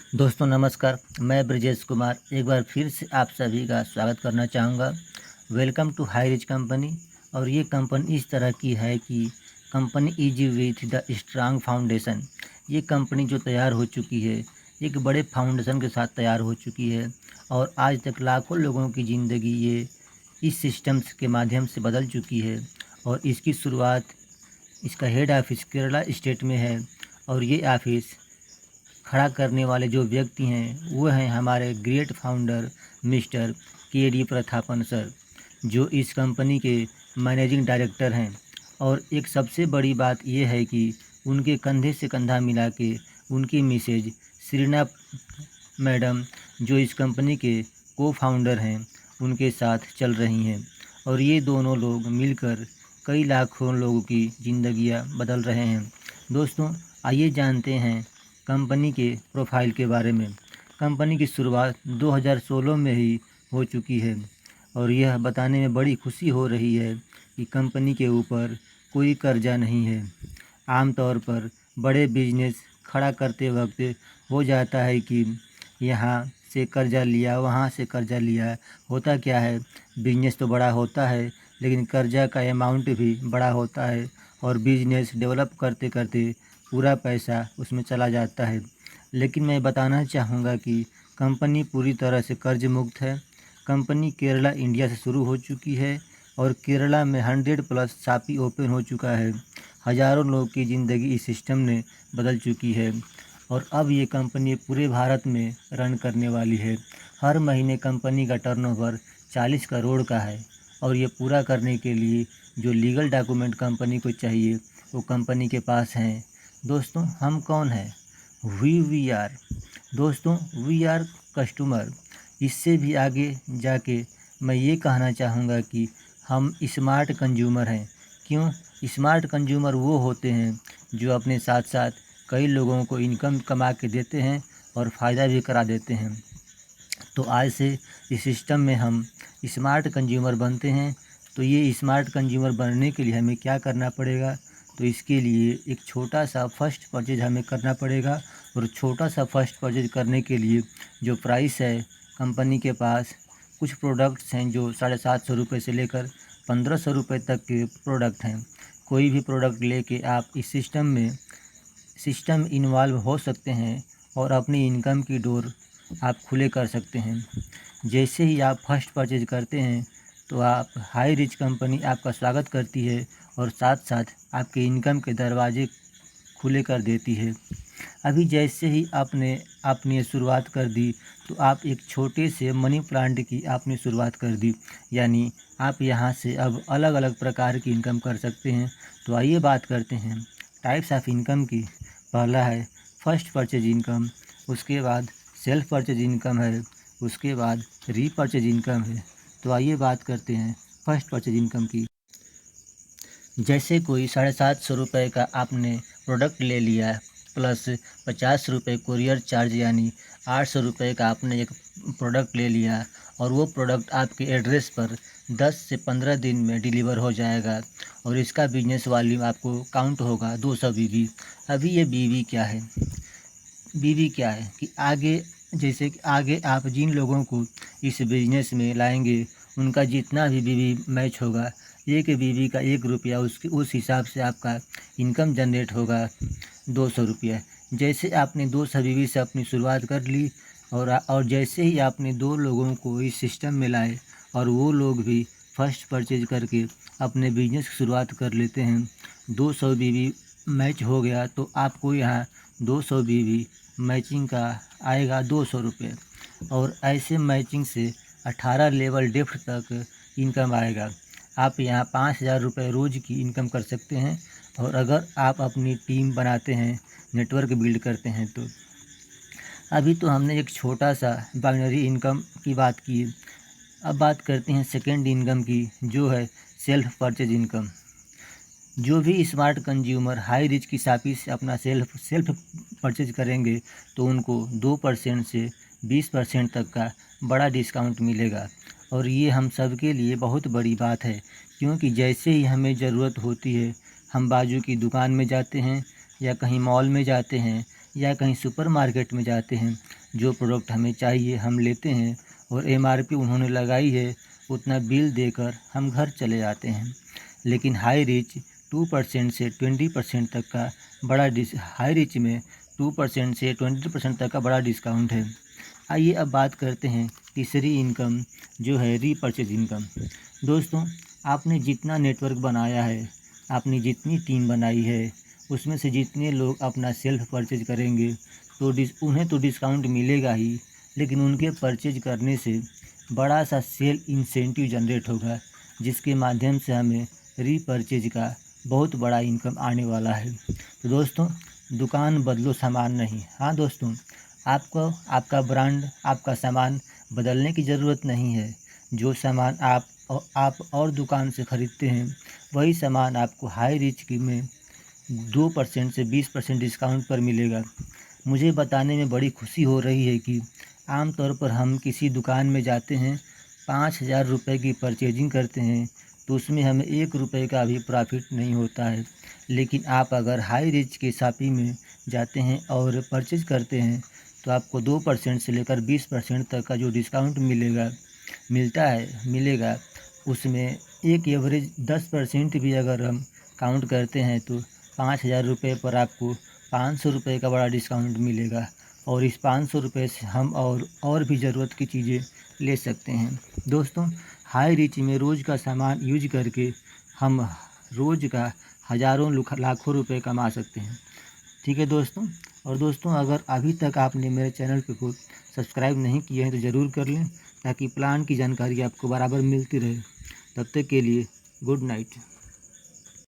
दोस्तों नमस्कार। मैं ब्रजेश कुमार एक बार फिर से आप सभी का स्वागत करना चाहूँगा। Welcome to high rich company. और ये कंपनी इस तरह की है कि company easy with the strong foundation. ये कंपनी जो तैयार हो चुकी है एक बड़े फाउंडेशन के साथ तैयार हो चुकी है और आज तक लाखों लोगों की ज़िंदगी ये इस सिस्टम्स के माध्यम से बदल चुकी है। और इसकी शुरुआत इसका हेड ऑफिस केरला स्टेट में है और ये ऑफिस खड़ा करने वाले जो व्यक्ति हैं वो हैं हमारे ग्रेट फाउंडर मिस्टर के डी प्रथापन सर, जो इस कंपनी के मैनेजिंग डायरेक्टर हैं। और एक सबसे बड़ी बात यह है कि उनके कंधे से कंधा मिला के उनकी मिसेज श्रीना मैडम, जो इस कंपनी के को फाउंडर हैं, उनके साथ चल रही हैं। और ये दोनों लोग मिलकर कई लाखों लोगों की ज़िंदगियां बदल रहे हैं। दोस्तों आइए जानते हैं कंपनी के प्रोफाइल के बारे में। कंपनी की शुरुआत 2016 में ही हो चुकी है और यह बताने में बड़ी खुशी हो रही है कि कंपनी के ऊपर कोई कर्जा नहीं है। आमतौर पर बड़े बिजनेस खड़ा करते वक्त हो जाता है कि यहाँ से कर्जा लिया, वहाँ से कर्जा लिया। होता क्या है, बिजनेस तो बड़ा होता है लेकिन कर्जा का अमाउंट भी बड़ा होता है और बिजनेस डेवलप करते करते पूरा पैसा उसमें चला जाता है। लेकिन मैं बताना चाहूँगा कि कंपनी पूरी तरह से कर्ज मुक्त है। कंपनी केरला इंडिया से शुरू हो चुकी है और केरला में 100+ शॉपी ओपन हो चुका है। हज़ारों लोगों की ज़िंदगी इस सिस्टम ने बदल चुकी है और अब ये कंपनी पूरे भारत में रन करने वाली है। हर महीने कंपनी का टर्नओवर 40 करोड़ का है और ये पूरा करने के लिए जो लीगल डॉक्यूमेंट कंपनी को चाहिए वो कंपनी के पास हैं। दोस्तों हम कौन हैं? We are. दोस्तों वी आर कस्टमर। इससे भी आगे जाके मैं ये कहना चाहूँगा कि हम स्मार्ट कंज्यूमर हैं। क्यों? स्मार्ट कंज्यूमर वो होते हैं जो अपने साथ साथ कई लोगों को इनकम कमा के देते हैं और फ़ायदा भी करा देते हैं। तो आज से इस सिस्टम में हम स्मार्ट कंज्यूमर बनते हैं। तो ये स्मार्ट कंज्यूमर बनने के लिए हमें क्या करना पड़ेगा? तो इसके लिए एक छोटा सा फर्स्ट परचेज हमें करना पड़ेगा और छोटा सा फर्स्ट परचेज करने के लिए जो प्राइस है, कंपनी के पास कुछ प्रोडक्ट्स हैं जो 750 रुपये से लेकर 1500 रुपये तक के प्रोडक्ट हैं। कोई भी प्रोडक्ट लेके आप इस सिस्टम इन्वॉल्व हो सकते हैं और अपनी इनकम की डोर आप खुले कर सकते हैं। जैसे ही आप फर्स्ट परचेज करते हैं तो आप हाई रिच कंपनी आपका स्वागत करती है और साथ साथ आपके इनकम के दरवाजे खुले कर देती है। अभी जैसे ही आपने आपने शुरुआत कर दी तो आप एक छोटे से मनी प्लांट की आपने शुरुआत कर दी, यानी आप यहाँ से अब अलग अलग प्रकार की इनकम कर सकते हैं। तो आइए बात करते हैं टाइप्स ऑफ इनकम की। पहला है फर्स्ट परचेज इनकम, उसके बाद सेल्फ परचेज इनकम है, उसके बाद रीपरचेज इनकम है। तो आइए बात करते हैं फर्स्ट परचेज इनकम की। जैसे कोई 750 रुपये का आपने प्रोडक्ट ले लिया प्लस 50 रुपये कुरियर चार्ज, यानी 800 रुपये का आपने एक प्रोडक्ट ले लिया और वो प्रोडक्ट आपके एड्रेस पर 10 से 15 दिन में डिलीवर हो जाएगा और इसका बिजनेस वॉल्यूम आपको काउंट होगा 200 बीबी। अभी ये बीबी क्या है? बीवी क्या है कि आगे, जैसे कि आगे आप जिन लोगों को इस बिज़नेस में लाएंगे उनका जितना भी बीवी मैच होगा, एक बीवी का 1 रुपया उसके उस हिसाब से आपका इनकम जनरेट होगा 200 रुपया। जैसे आपने 200 बीवी से अपनी शुरुआत कर ली और जैसे ही आपने 2 लोगों को इस सिस्टम में लाए और वो लोग भी फर्स्ट परचेज करके अपने बिजनेस की शुरुआत कर लेते हैं, 200 बीवी मैच हो गया तो आपको यहाँ 200 बीवी मैचिंग का आएगा 200 रुपये। और ऐसे मैचिंग से 18 लेवल डेप्थ तक इनकम आएगा। आप यहाँ 5000 रुपये रोज़ की इनकम कर सकते हैं। और अगर आप अपनी टीम बनाते हैं, नेटवर्क बिल्ड करते हैं तो। अभी तो हमने एक छोटा सा बाइनरी इनकम की बात की। अब बात करते हैं सेकेंड इनकम की, जो है सेल्फ परचेज इनकम। जो भी स्मार्ट कंज्यूमर हाई रिच की शॉपी से अपना सेल्फ परचेज करेंगे तो उनको 2% से 20% तक का बड़ा डिस्काउंट मिलेगा। और ये हम सब के लिए बहुत बड़ी बात है, क्योंकि जैसे ही हमें ज़रूरत होती है हम बाजू की दुकान में जाते हैं या कहीं मॉल में जाते हैं या कहीं सुपरमार्केट में जाते हैं, जो प्रोडक्ट हमें चाहिए हम लेते हैं और एमआरपी उन्होंने लगाई है उतना बिल देकर हम घर चले आते हैं। लेकिन हाई रिच 2% से 20% तक का हाई रिच में 2% से 20% तक का बड़ा डिस्काउंट है। आइए अब बात करते हैं तीसरी इनकम जो है रीपर्चेज इनकम। दोस्तों, आपने जितना नेटवर्क बनाया है, आपने जितनी टीम बनाई है, उसमें से जितने लोग अपना सेल्फ परचेज करेंगे तो उन्हें तो डिस्काउंट मिलेगा ही, लेकिन उनके परचेज करने से बड़ा सा सेल इंसेंटिव जनरेट होगा, जिसके माध्यम से हमें रीपर्चेज का बहुत बड़ा इनकम आने वाला है। तो दोस्तों, दुकान बदलो सामान नहीं। हाँ दोस्तों, आपको आपका ब्रांड, आपका सामान बदलने की ज़रूरत नहीं है। जो सामान आप और दुकान से ख़रीदते हैं वही सामान आपको हाई रिच की में 2% से 20% डिस्काउंट पर मिलेगा। मुझे बताने में बड़ी खुशी हो रही है कि आमतौर पर हम किसी दुकान में जाते हैं, 5,000 रुपये की परचेजिंग करते हैं तो उसमें हमें 1 रुपये का भी प्रॉफिट नहीं होता है। लेकिन आप अगर हाई रिच के शॉपिंग में जाते हैं और परचेज करते हैं तो आपको 2% से लेकर 20% तक का जो डिस्काउंट मिलेगा, उसमें एक एवरेज 10% भी अगर हम काउंट करते हैं तो 5,000 रुपये पर आपको 500 रुपये का बड़ा डिस्काउंट मिलेगा। और इस 500 रुपये से हम और भी ज़रूरत की चीज़ें ले सकते हैं। दोस्तों, हाई रिच में रोज़ का सामान यूज करके हम रोज़ का हज़ारों लाखों रुपए कमा सकते हैं। ठीक है दोस्तों। और दोस्तों, अगर अभी तक आपने मेरे चैनल को सब्सक्राइब नहीं किया है तो ज़रूर कर लें, ताकि प्लान की जानकारी आपको बराबर मिलती रहे। तब तक के लिए गुड नाइट।